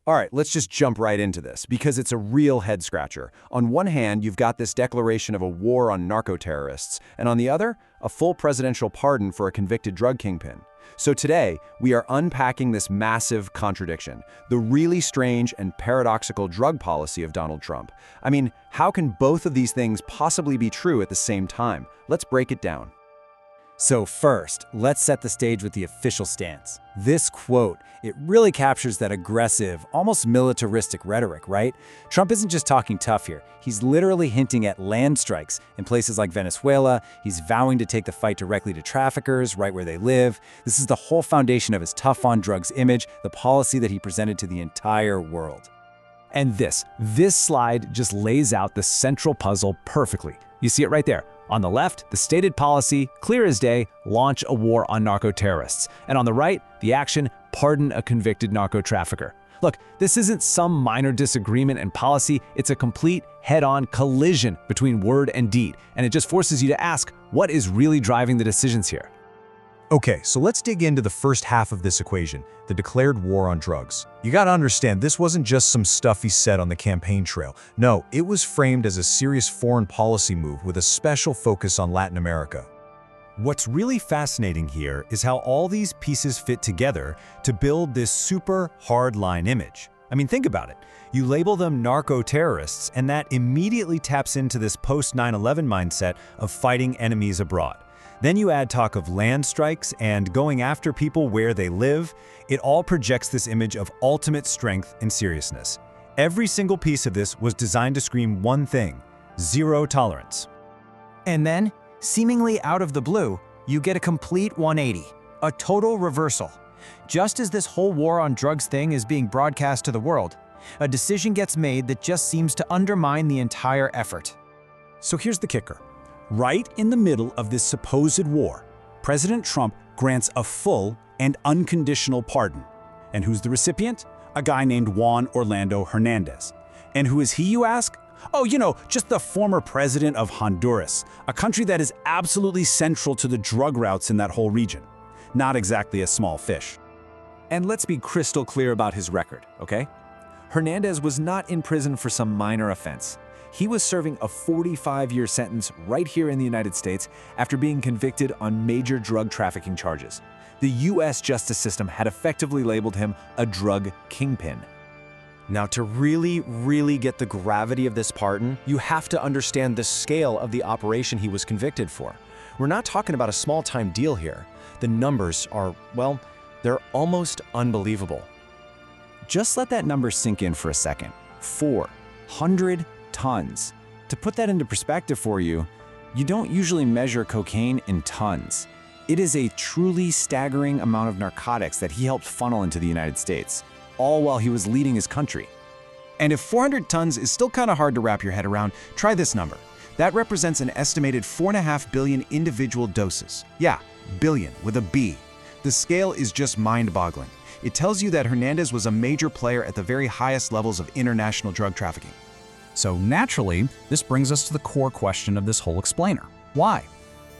All right, let's just jump right into this, because it's a real head-scratcher. On one hand, you've got this declaration of a war on narcoterrorists, and on the other, a full presidential pardon for a convicted drug kingpin. So today, we are unpacking this massive contradiction, the really strange and paradoxical drug policy of Donald Trump. I mean, how can both of these things possibly be true at the same time? Let's break it down. So first, let's set the stage with the official stance. This quote, it really captures that aggressive, almost militaristic rhetoric, right? Trump isn't just talking tough here. He's literally hinting at land strikes in places like Venezuela. He's vowing to take the fight directly to traffickers, right where they live. This is the whole foundation of his tough on drugs image, the policy that he presented to the entire world. And this slide just lays out the central puzzle perfectly. You see it right there. On the left, the stated policy, clear as day, launch a war on narco-terrorists. And on the right, the action, pardon a convicted narco-trafficker. Look, this isn't some minor disagreement in policy, it's a complete head-on collision between word and deed. And it just forces you to ask, what is really driving the decisions here? Okay, so let's dig into the first half of this equation, the declared war on drugs. You gotta understand, this wasn't just some stuff he said on the campaign trail. No, it was framed as a serious foreign policy move with a special focus on Latin America. What's really fascinating here is how all these pieces fit together to build this super hardline image. I mean, think about it. You label them narco-terrorists, and that immediately taps into this post-9/11 mindset of fighting enemies abroad. Then you add talk of land strikes and going after people where they live. It all projects this image of ultimate strength and seriousness. Every single piece of this was designed to scream one thing: zero tolerance. And then, seemingly out of the blue, you get a complete 180, a total reversal. Just as this whole war on drugs thing is being broadcast to the world, a decision gets made that just seems to undermine the entire effort. So here's the kicker. Right in the middle of this supposed war, President Trump grants a full and unconditional pardon. And who's the recipient? A guy named Juan Orlando Hernández. And who is he, you ask? Oh, just the former president of Honduras, a country that is absolutely central to the drug routes in that whole region. Not exactly a small fish. And let's be crystal clear about his record, okay? Hernández was not in prison for some minor offense. He was serving a 45-year sentence right here in the United States after being convicted on major drug trafficking charges. The U.S. justice system had effectively labeled him a drug kingpin. Now, to really get the gravity of this pardon, you have to understand the scale of the operation he was convicted for. We're not talking about a small-time deal here. The numbers are, well, they're almost unbelievable. Just let that number sink in for a second. 400 tons. To put that into perspective for you, you don't usually measure cocaine in tons. It is a truly staggering amount of narcotics that he helped funnel into the United States, all while he was leading his country. And if 400 tons is still kind of hard to wrap your head around, try this number. That represents an estimated 4.5 billion individual doses. Yeah, billion with a B. The scale is just mind-boggling. It tells you that Hernández was a major player at the very highest levels of international drug trafficking. So naturally, this brings us to the core question of this whole explainer. Why?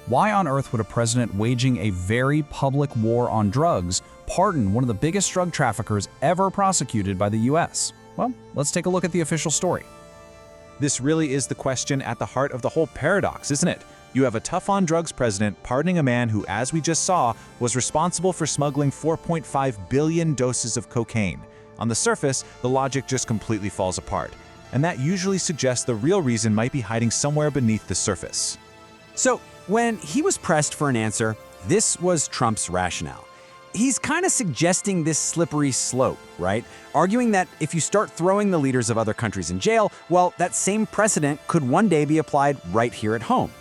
Why on earth would a president waging a very public war on drugs pardon one of the biggest drug traffickers ever prosecuted by the US? Well, let's take a look at the official story. This really is the question at the heart of the whole paradox, isn't it? You have a tough-on-drugs president pardoning a man who, as we just saw, was responsible for smuggling 4.5 billion doses of cocaine. On the surface, the logic just completely falls apart. And that usually suggests the real reason might be hiding somewhere beneath the surface. So, when he was pressed for an answer, this was Trump's rationale. He's kind of suggesting this slippery slope, right? Arguing that if you start throwing the leaders of other countries in jail, well, that same precedent could one day be applied right here at home.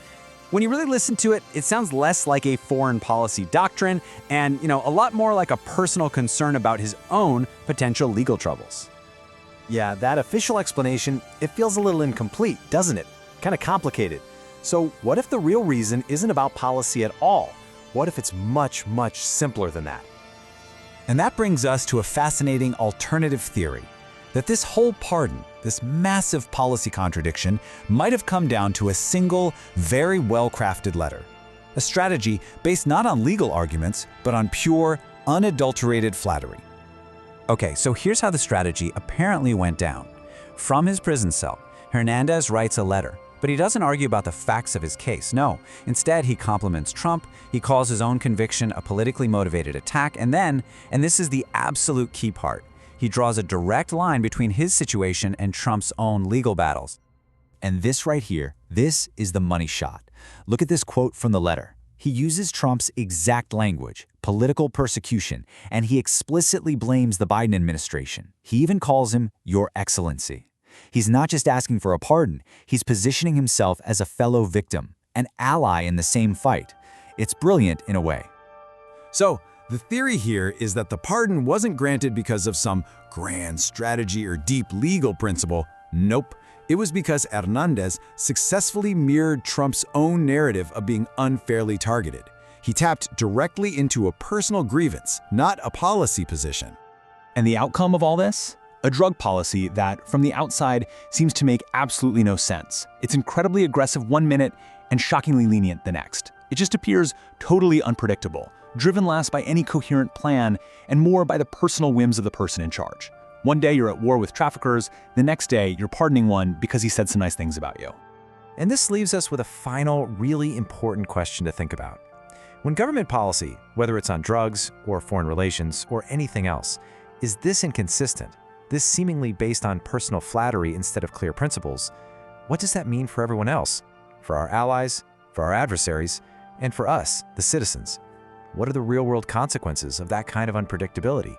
When you really listen to it, it sounds less like a foreign policy doctrine and, a lot more like a personal concern about his own potential legal troubles. Yeah, that official explanation, it feels a little incomplete, doesn't it? Kind of complicated. So what if the real reason isn't about policy at all? What if it's much simpler than that? And that brings us to a fascinating alternative theory, that this whole pardon, this massive policy contradiction, might have come down to a single, very well-crafted letter. A strategy based not on legal arguments, but on pure, unadulterated flattery. Okay, so here's how the strategy apparently went down. From his prison cell, Hernandez writes a letter, but he doesn't argue about the facts of his case. No, instead he compliments Trump, he calls his own conviction a politically motivated attack, and then, and this is the absolute key part, he draws a direct line between his situation and Trump's own legal battles. And this right here, this is the money shot. Look at this quote from the letter. He uses Trump's exact language, political persecution, and he explicitly blames the Biden administration. He even calls him Your Excellency. He's not just asking for a pardon, he's positioning himself as a fellow victim, an ally in the same fight. It's brilliant in a way. So, the theory here is that the pardon wasn't granted because of some grand strategy or deep legal principle. Nope. It was because Hernández successfully mirrored Trump's own narrative of being unfairly targeted. He tapped directly into a personal grievance, not a policy position. And the outcome of all this? A drug policy that, from the outside, seems to make absolutely no sense. It's incredibly aggressive one minute and shockingly lenient the next. It just appears totally unpredictable, driven less by any coherent plan and more by the personal whims of the person in charge. One day you're at war with traffickers, the next day you're pardoning one because he said some nice things about you. And this leaves us with a final, really important question to think about. When government policy, whether it's on drugs or foreign relations or anything else, is this inconsistent, this seemingly based on personal flattery instead of clear principles, what does that mean for everyone else? For our allies, for our adversaries, and for us, the citizens? What are the real-world consequences of that kind of unpredictability?